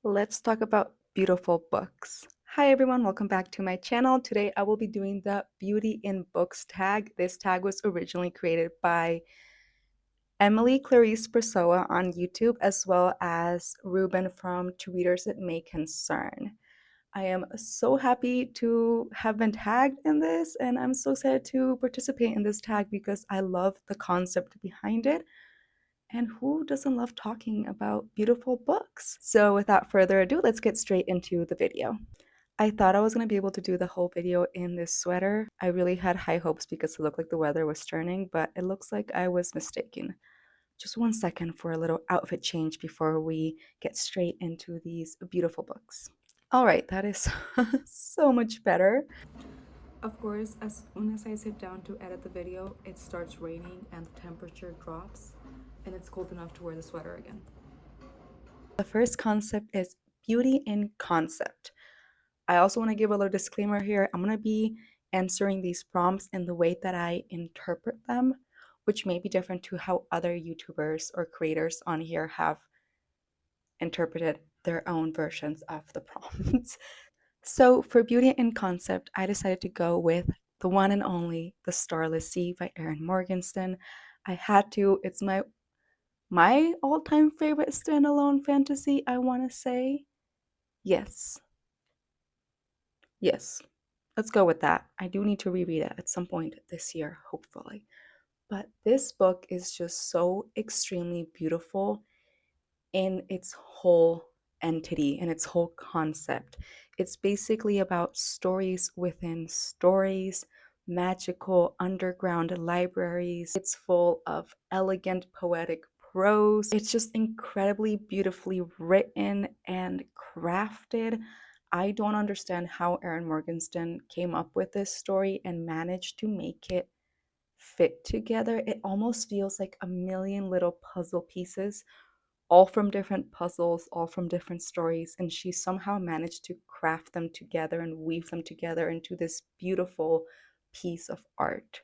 Let's talk about beautiful books. Hi everyone, welcome back to my channel. Today I will be doing the Beauty in Books tag. This tag was originally created by Emily Clarice Persoa on YouTube as well as Ruben from To Readers It May Concern. I am so happy to have been tagged in this and I'm so excited to participate in this tag because I love the concept behind it. And who doesn't love talking about beautiful books? So without further ado, let's get straight into the video. I thought I was going to be able to do the whole video in this sweater. I really had high hopes because it looked like the weather was turning, but it looks like I was mistaken. Just 1 second for a little outfit change before we get straight into these beautiful books. All right, that is so much better. Of course, as soon as I sit down to edit the video, it starts raining and the temperature drops and it's cold enough to wear the sweater again. The first concept is beauty in concept. I also want to give a little disclaimer here. I'm going to be answering these prompts in the way that I interpret them, which may be different to how other YouTubers or creators on here have interpreted their own versions of the prompts. So for beauty in concept, I decided to go with the one and only The Starless Sea by Erin Morgenstern. I had to. It's my all-time favorite standalone fantasy, I want to say. Yes. Yes. Let's go with that. I do need to reread it at some point this year, hopefully. But this book is just so extremely beautiful in its whole entity, in its whole concept. It's basically about stories within stories, magical underground libraries. It's full of elegant poetic prose. It's just incredibly beautifully written and crafted. I don't understand how Erin Morgenstern came up with this story and managed to make it fit together. It almost feels like a million little puzzle pieces, all from different puzzles, all from different stories, and she somehow managed to craft them together and weave them together into this beautiful piece of art.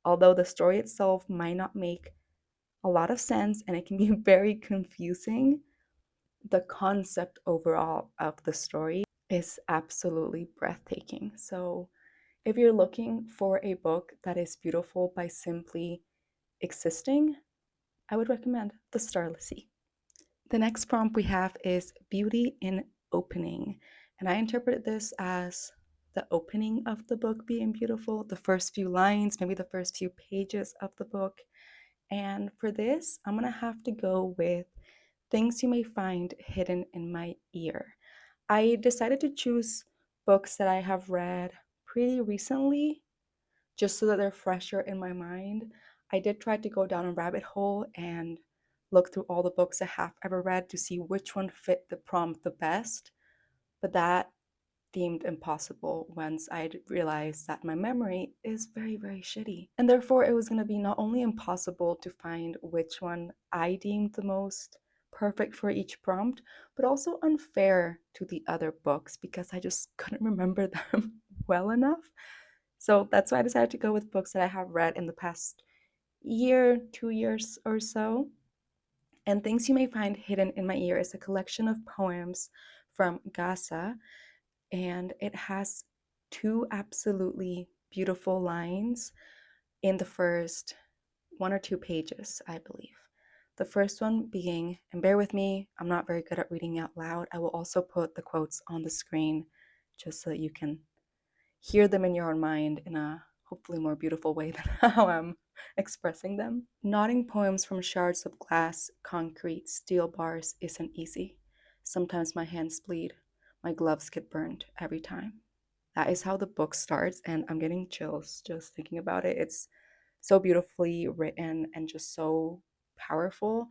Although the story itself might not make a lot of sense and it can be very confusing, the concept overall of the story is absolutely breathtaking. So, if you're looking for a book that is beautiful by simply existing, I would recommend The Starless Sea. The next prompt we have is beauty in opening. And I interpreted this as the opening of the book being beautiful, the first few lines, maybe the first few pages of the book. And for this, I'm going to have to go with things you may find hidden in my ear. I decided to choose books that I have read pretty recently, just so that they're fresher in my mind. I did try to go down a rabbit hole and look through all the books I have ever read to see which one fit the prompt the best, but that deemed impossible once I realized that my memory is very, very shitty. And therefore, it was going to be not only impossible to find which one I deemed the most perfect for each prompt, but also unfair to the other books because I just couldn't remember them well enough. So that's why I decided to go with books that I have read in the past year, 2 years or so. And Things You May Find Hidden in My Ear is a collection of poems from Gaza, and it has two absolutely beautiful lines in the first one or two pages, I believe. The first one being, and bear with me, I'm not very good at reading out loud. I will also put the quotes on the screen just so that you can hear them in your own mind in a hopefully more beautiful way than how I'm expressing them. Knotting poems from shards of glass, concrete, steel bars isn't easy. Sometimes my hands bleed. My gloves get burned every time. That is how the book starts, and I'm getting chills just thinking about it. It's so beautifully written and just so powerful.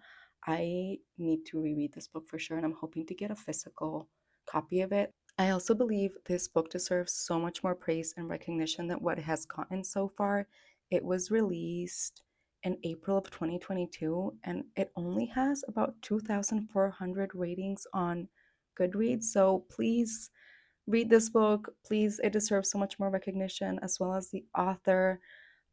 I need to reread this book for sure, and I'm hoping to get a physical copy of it. I also believe this book deserves so much more praise and recognition than what it has gotten so far. It was released in April of 2022 and it only has about 2,400 ratings on Goodreads. So please read this book. Please, it deserves so much more recognition as well as the author.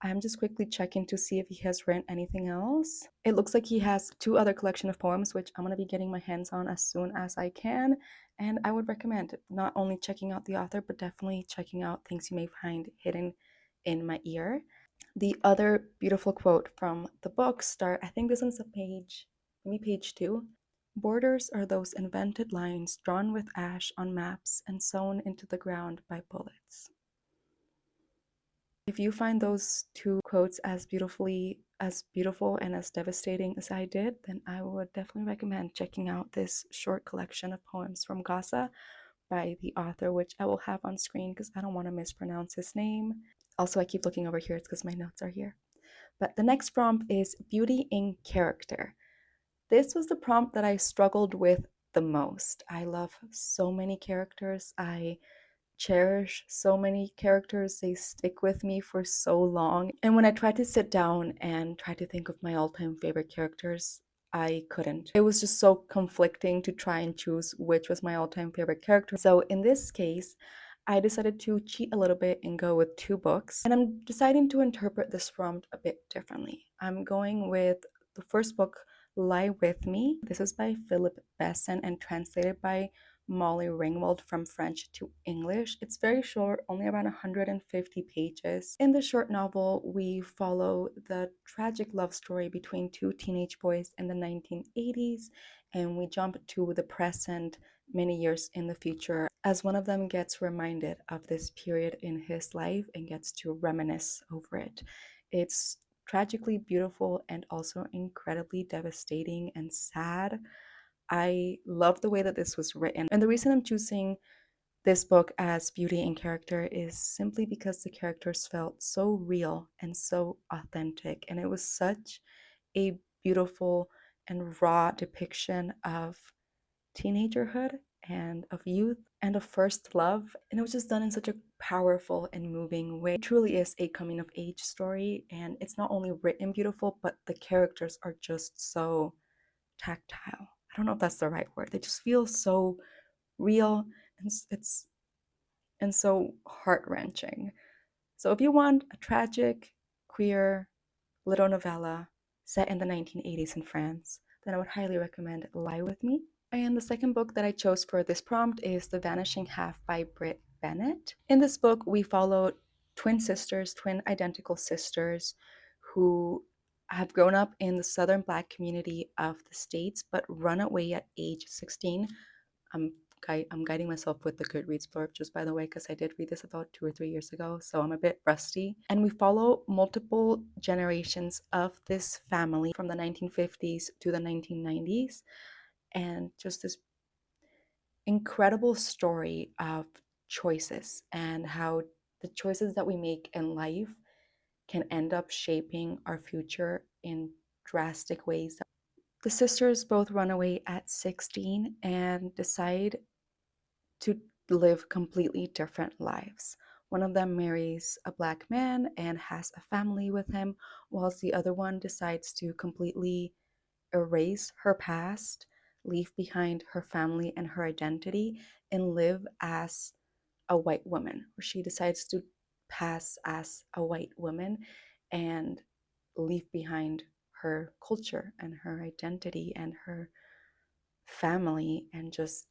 I'm just quickly checking to see if he has written anything else. It looks like he has 2 other collection of poems, which I'm going to be getting my hands on as soon as I can. And I would recommend not only checking out the author, but definitely checking out things you may find hidden in my ear. The other beautiful quote from the book I think this one's a page, maybe page 2. Borders are those invented lines drawn with ash on maps and sewn into the ground by bullets. If you find those 2 quotes as beautiful and as devastating as I did, then I would definitely recommend checking out this short collection of poems from Gaza by the author, which I will have on screen because I don't want to mispronounce his name. Also, I keep looking over here, it's because my notes are here. But the next prompt is beauty in character. This was the prompt that I struggled with the most. I love so many characters. I cherish so many characters. They stick with me for so long. And when I tried to sit down and try to think of my all-time favorite characters, I couldn't. It was just so conflicting to try and choose which was my all-time favorite character. So in this case, I decided to cheat a little bit and go with 2 books. And I'm deciding to interpret this prompt a bit differently. I'm going with the first book, Lie With Me. This is by Philip Besson and translated by Molly Ringwald from French to English. It's very short, only around 150 pages. In the short novel, we follow the tragic love story between 2 teenage boys in the 1980s, and we jump to the present many years in the future as one of them gets reminded of this period in his life and gets to reminisce over it. It's tragically beautiful and also incredibly devastating and sad. I love the way that this was written. And the reason I'm choosing this book as beauty in character is simply because the characters felt so real and so authentic. And it was such a beautiful and raw depiction of teenagerhood and of youth and of first love. And it was just done in such a powerful and moving way. It truly is a coming of age story. And it's not only written beautiful, but the characters are just so tactile. I don't know if that's the right word. They just feel so real and it's and so heart-wrenching. So if you want a tragic, queer little novella set in the 1980s in France, then I would highly recommend Lie With Me. And the second book that I chose for this prompt is The Vanishing Half by Britt Bennett. In this book, we follow twin identical sisters who have grown up in the southern Black community of the States but run away at age 16. I'm guiding myself with the Goodreads blurb, just by the way, because I did read this about 2 or 3 years ago, so I'm a bit rusty. And we follow multiple generations of this family from the 1950s to the 1990s, and just this incredible story of choices and how the choices that we make in life can end up shaping our future in drastic ways. The sisters both run away at 16 and decide to live completely different lives. One of them marries a Black man and has a family with him, whilst the other one decides to completely erase her past, leave behind her family and her identity, and live as a white woman. Or she decides to pass as a white woman and leave behind her culture and her identity and her family, and just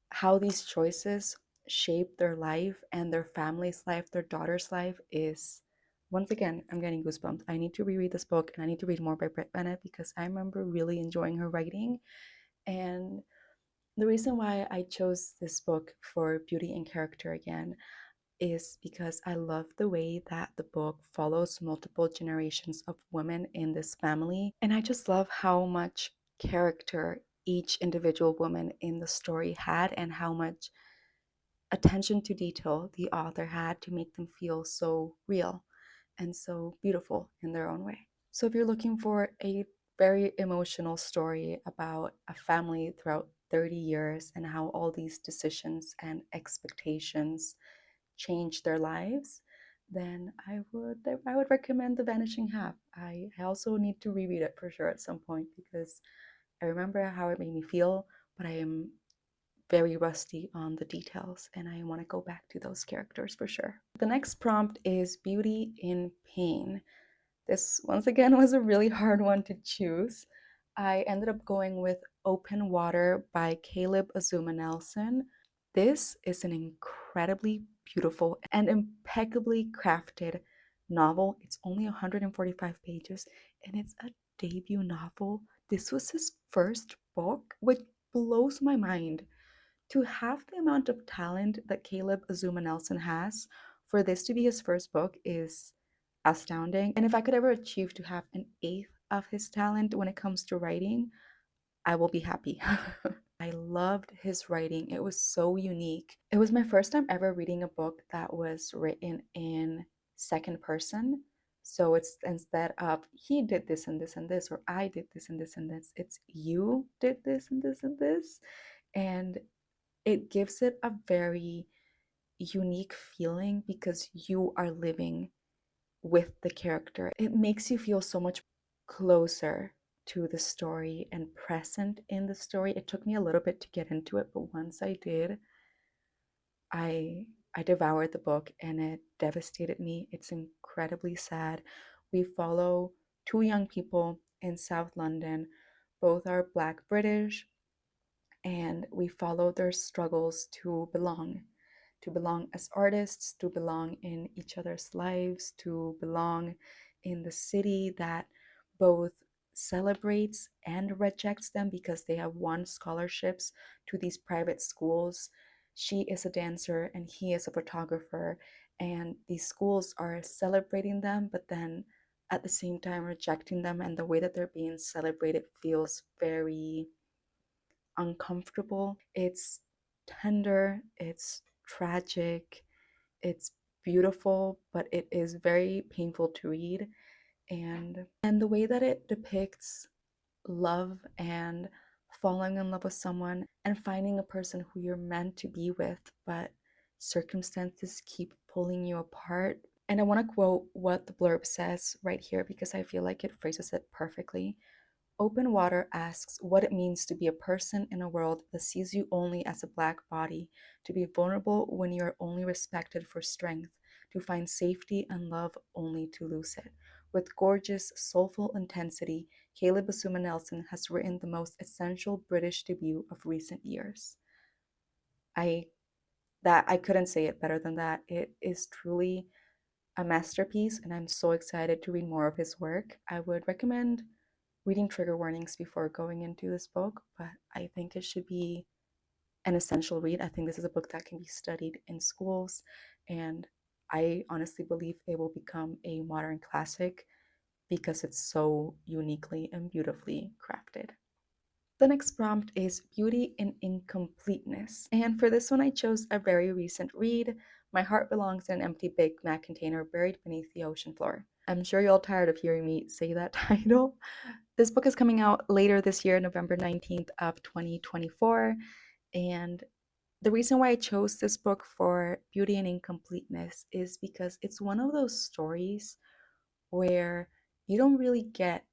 how these choices shape their life and their family's life, their daughter's life is, once again, I'm getting goosebumps. I need to reread this book and I need to read more by Britt Bennett because I remember really enjoying her writing. And the reason why I chose this book for beauty and character again is because I love the way that the book follows multiple generations of women in this family. And I just love how much character each individual woman in the story had and how much attention to detail the author had to make them feel so real and so beautiful in their own way. So if you're looking for a very emotional story about a family throughout 30 years and how all these decisions and expectations change their lives, then I would recommend The Vanishing Half. I also need to reread it for sure at some point because I remember how it made me feel, but I am very rusty on the details, and I want to go back to those characters for sure. The next prompt is Beauty in Pain. This, once again, was a really hard one to choose. I ended up going with Open Water by Caleb Azuma Nelson. This is an incredibly beautiful and impeccably crafted novel. It's only 145 pages and it's a debut novel. This was his first book, which blows my mind. To have the amount of talent that Caleb Azuma Nelson has, for this to be his first book is astounding. And if I could ever achieve to have an eighth of his talent when it comes to writing, I will be happy. I loved his writing. It was so unique. It was my first time ever reading a book that was written in second person. So it's instead of he did this and this and this, or I did this and this and this, it's you did this and this and this. And it gives it a very unique feeling because you are living with the character. It makes you feel so much closer to the story and present in the story. It took me a little bit to get into it, but once I did, I devoured the book and it devastated me. It's incredibly sad. We follow two young people in South London. Both are Black British, and we follow their struggles to belong as artists, to belong in each other's lives, to belong in the city that both celebrates and rejects them because they have won scholarships to these private schools. She is a dancer and he is a photographer, and these schools are celebrating them, but then at the same time rejecting them. And the way that they're being celebrated feels very uncomfortable. It's tender, it's tragic, it's beautiful, but it is very painful to read. And the way that it depicts love and falling in love with someone and finding a person who you're meant to be with, but circumstances keep pulling you apart. And I want to quote what the blurb says right here because I feel like it phrases it perfectly. Open Water asks what it means to be a person in a world that sees you only as a black body, to be vulnerable when you are only respected for strength, to find safety and love only to lose it. With gorgeous, soulful intensity, Caleb Azuma Nelson has written the most essential British debut of recent years. I I couldn't say it better than that. It is truly a masterpiece, and I'm so excited to read more of his work. I would recommend reading trigger warnings before going into this book, but I think it should be an essential read. I think this is a book that can be studied in schools, and I honestly believe it will become a modern classic because it's so uniquely and beautifully crafted. The next prompt is Beauty in Incompleteness. And for this one, I chose a very recent read. My heart belongs in an empty Big Mac container buried beneath the ocean floor. I'm sure you're all tired of hearing me say that title. This book is coming out later this year, November 19th of 2024. And the reason why I chose this book for Beauty and Incompleteness is because it's one of those stories where you don't really get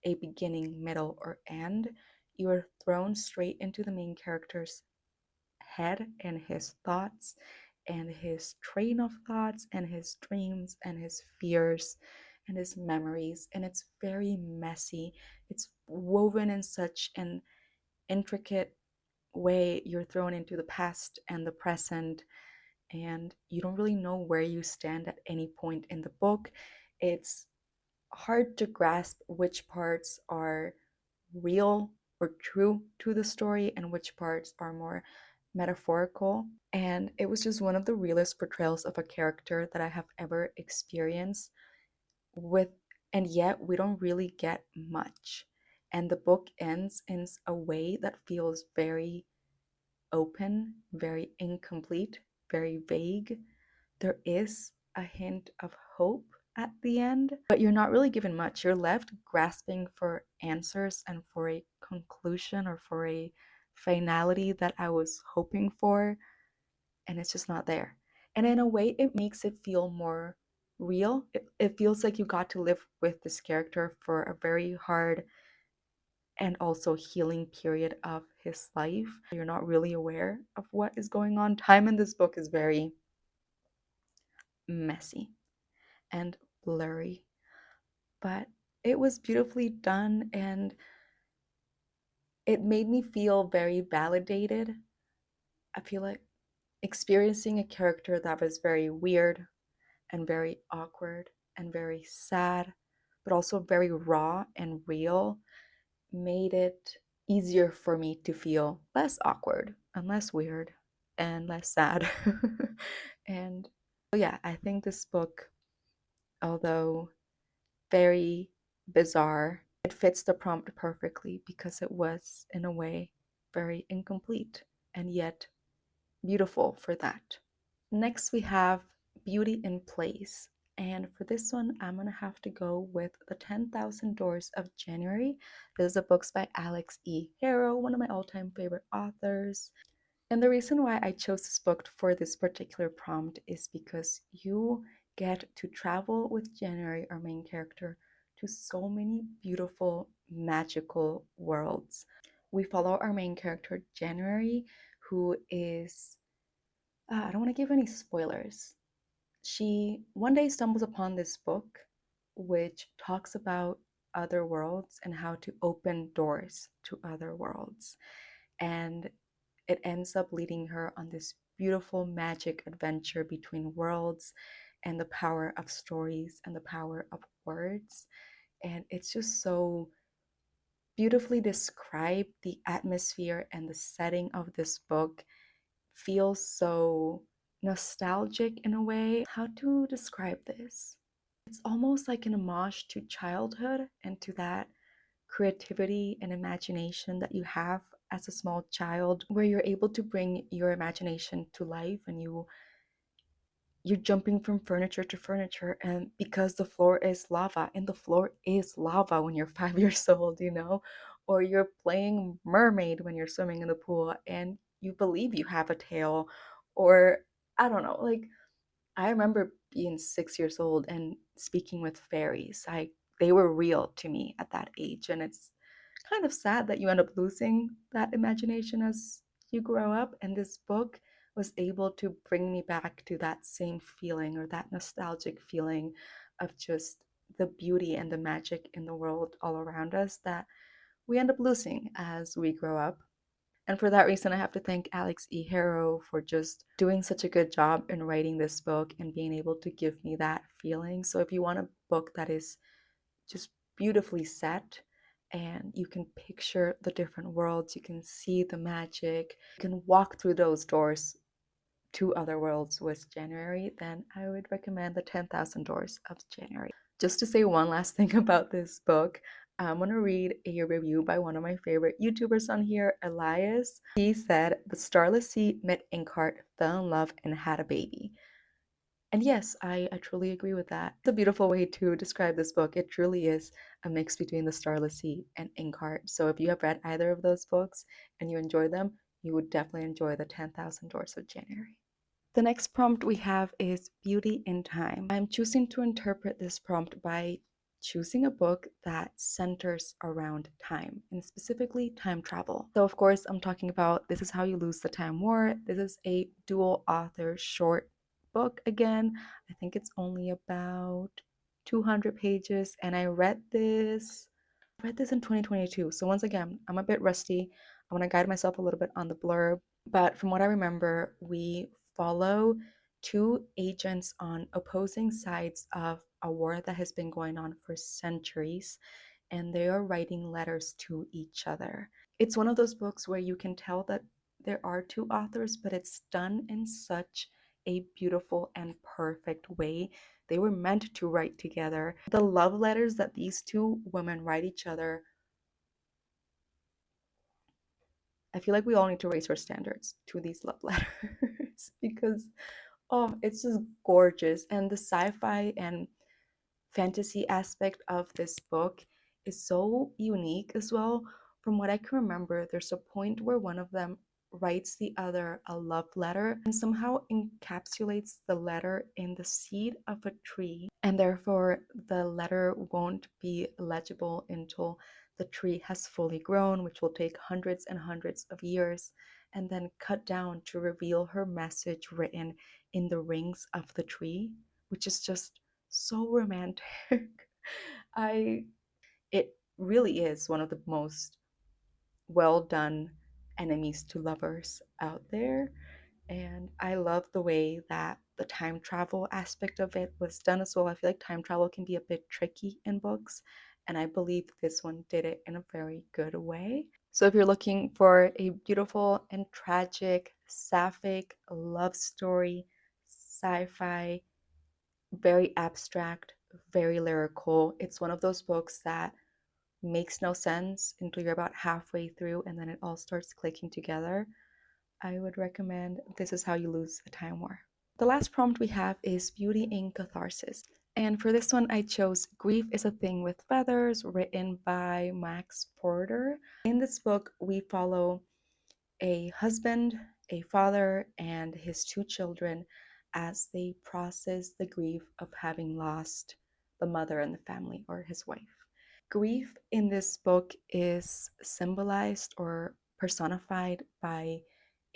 a beginning, middle, or end. You are thrown straight into the main character's head and his thoughts and his train of thoughts and his dreams and his fears and his memories. And it's very messy. It's woven in such an intricate way. You're thrown into the past and the present, and you don't really know where you stand at any point in the book. It's hard to grasp which parts are real or true to the story and which parts are more metaphorical. And it was just one of the realest portrayals of a character that I have ever experienced with, and yet we don't really get much. And the book ends in a way that feels very open, very incomplete, very vague. There is a hint of hope at the end, but you're not really given much. You're left grasping for answers and for a conclusion or for a finality that I was hoping for, and it's just not there. And in a way, it makes it feel more real. It feels like you got to live with this character for a very hard and also healing period of his life. You're not really aware of what is going on. Time in this book is very messy and blurry, but it was beautifully done and it made me feel very validated. I feel like experiencing a character that was very weird and very awkward and very sad, but also very raw and real, made it easier for me to feel less awkward and less weird and less sad. And so yeah, I think this book, although very bizarre, it fits the prompt perfectly because it was, in a way, very incomplete and yet beautiful for that. Next, we have Beauty in Place. And for this one, I'm going to have to go with The 10,000 Doors of January. This is a book by Alex E. Harrow, one of my all-time favorite authors. And the reason why I chose this book for this particular prompt is because you get to travel with January, our main character, to so many beautiful, magical worlds. We follow our main character, January, who is I don't want to give any spoilers. She one day stumbles upon this book which talks about other worlds and how to open doors to other worlds. And it ends up leading her on this beautiful magic adventure between worlds and the power of stories and the power of words. And it's just so beautifully described. The atmosphere and the setting of this book feels so nostalgic in a way. How to describe this? It's almost like an homage to childhood and to that creativity and imagination that you have as a small child, where you're able to bring your imagination to life and you're jumping from furniture to furniture, and because the floor is lava and the floor is lava when you're 5 years old, or you're playing mermaid when you're swimming in the pool and you believe you have a tail, or I don't know, like I remember being 6 years old and speaking with fairies. They were real to me at that age, and it's kind of sad that you end up losing that imagination as you grow up. And this book was able to bring me back to that same feeling, or that nostalgic feeling of just the beauty and the magic in the world all around us that we end up losing as we grow up. And for that reason, I have to thank Alex E. Harrow for just doing such a good job in writing this book and being able to give me that feeling. So if you want a book that is just beautifully set and you can picture the different worlds, you can see the magic, you can walk through those doors to other worlds with January, then I would recommend The 10,000 Doors of January. Just to say one last thing about this book, I'm going to read a review by one of my favorite YouTubers on here, Elias. He said, "The Starless Sea met Inkheart, fell in love, and had a baby." And yes, I truly agree with that. It's a beautiful way to describe this book. It truly is a mix between The Starless Sea and Inkheart. So if you have read either of those books and you enjoy them, you would definitely enjoy The 10,000 Doors of January. The next prompt we have is Beauty in Time. I'm choosing to interpret this prompt by choosing a book that centers around time, and specifically time travel. So of course, I'm talking about This Is How You Lose the Time War. This is a dual author short book again. I think it's only about 200 pages, and I read this in 2022. So once again, I'm a bit rusty. I want to guide myself a little bit on the blurb. But from what I remember, we follow two agents on opposing sides of a war that has been going on for centuries, and they are writing letters to each other. It's one of those books where you can tell that there are two authors, but it's done in such a beautiful and perfect way. They were meant to write together. The love letters that these two women write each other, I feel like we all need to raise our standards to these love letters because it's just gorgeous. And the sci-fi and fantasy aspect of this book is so unique as well. From what I can remember, there's a point where one of them writes the other a love letter and somehow encapsulates the letter in the seed of a tree, and therefore the letter won't be legible until the tree has fully grown, which will take hundreds and hundreds of years, and then cut down to reveal her message written in the rings of the tree, which is just so romantic. I it really is one of the most well done enemies to lovers out there. And I love the way that the time travel aspect of it was done as well. I feel like time travel can be a bit tricky in books, and I believe this one did it in a very good way. So if you're looking for a beautiful and tragic, sapphic love story, sci-fi, very abstract, very lyrical, it's one of those books that makes no sense until you're about halfway through and then it all starts clicking together. I would recommend This Is How You Lose a Time War. The last prompt we have is Beauty in Catharsis. And for this one, I chose Grief is a Thing with Feathers, written by Max Porter. In this book, we follow a husband, a father, and his two children as they process the grief of having lost the mother in the family, or his wife. Grief in this book is symbolized or personified by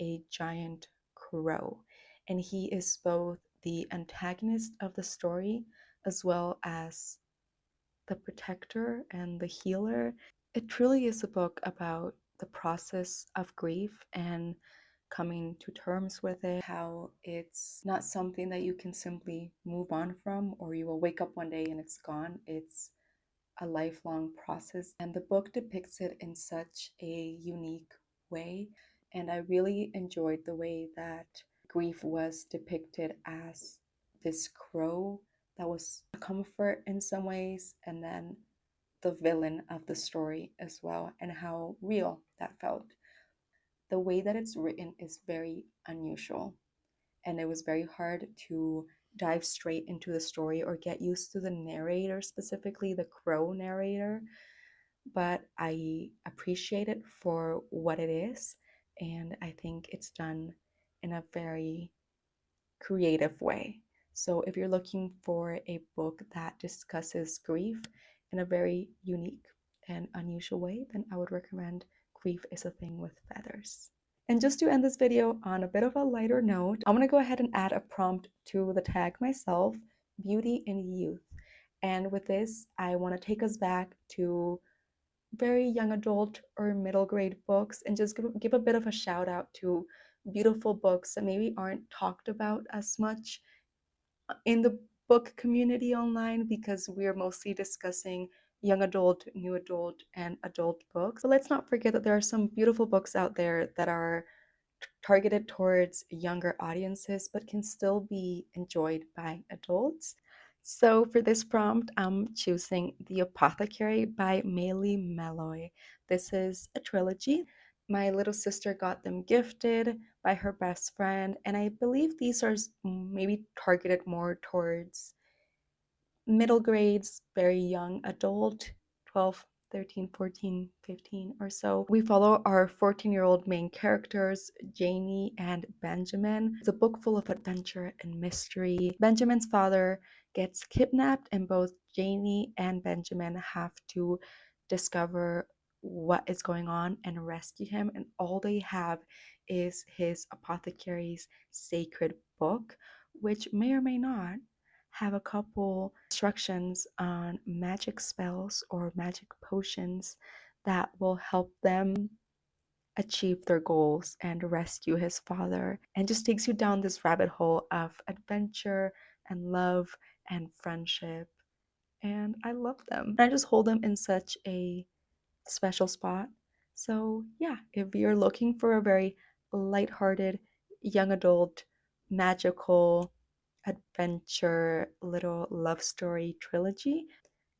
a giant crow, and he is both the antagonist of the story as well as the protector and the healer. It truly is a book about the process of grief and coming to terms with it, how it's not something that you can simply move on from, or you will wake up one day and it's gone. It's a lifelong process, and the book depicts it in such a unique way. And I really enjoyed the way that grief was depicted as this crow that was a comfort in some ways, and then the villain of the story as well, and how real that felt. The way that it's written is very unusual, and it was very hard to dive straight into the story or get used to the narrator, specifically the crow narrator. But I appreciate it for what it is, and I think it's done in a very creative way. So if you're looking for a book that discusses grief in a very unique and unusual way, then I would recommend Grief is a Thing with Feathers. And just to end this video on a bit of a lighter note, I'm going to go ahead and add a prompt to the tag myself, Beauty in Youth. And with this, I want to take us back to very young adult or middle grade books, and just give a bit of a shout out to beautiful books that maybe aren't talked about as much in the book community online, because we're mostly discussing young adult, new adult, and adult books. But let's not forget that there are some beautiful books out there that are targeted towards younger audiences but can still be enjoyed by adults. So for this prompt, I'm choosing The Apothecary by Maylee Malloy. This is a trilogy. My little sister got them gifted by her best friend, and I believe these are maybe targeted more towards middle grades, very young adult, 12, 13, 14, 15 or so. We follow our 14-year-old main characters, Janie and Benjamin. It's a book full of adventure and mystery. Benjamin's father gets kidnapped, and both Janie and Benjamin have to discover what is going on and rescue him, and all they have is his apothecary's sacred book, which may or may not have a couple instructions on magic spells or magic potions that will help them achieve their goals and rescue his father, and just takes you down this rabbit hole of adventure and love and friendship. And I love them. I just hold them in such a special spot. So, yeah, if you're looking for a very lighthearted, young adult, magical, adventure, little love story trilogy,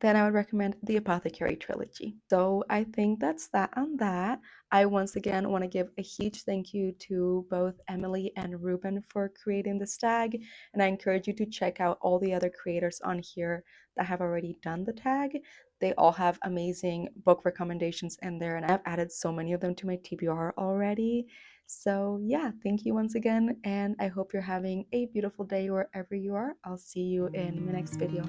then I would recommend the Apothecary trilogy. So I think that's that on that. I once again want to give a huge thank you to both Emily and Ruben for creating this tag, and I encourage you to check out all the other creators on here that have already done the tag. They all have amazing book recommendations in there, and I've added so many of them to my TBR already. So yeah, thank you once again, and I hope you're having a beautiful day wherever you are. I'll see you in my next video.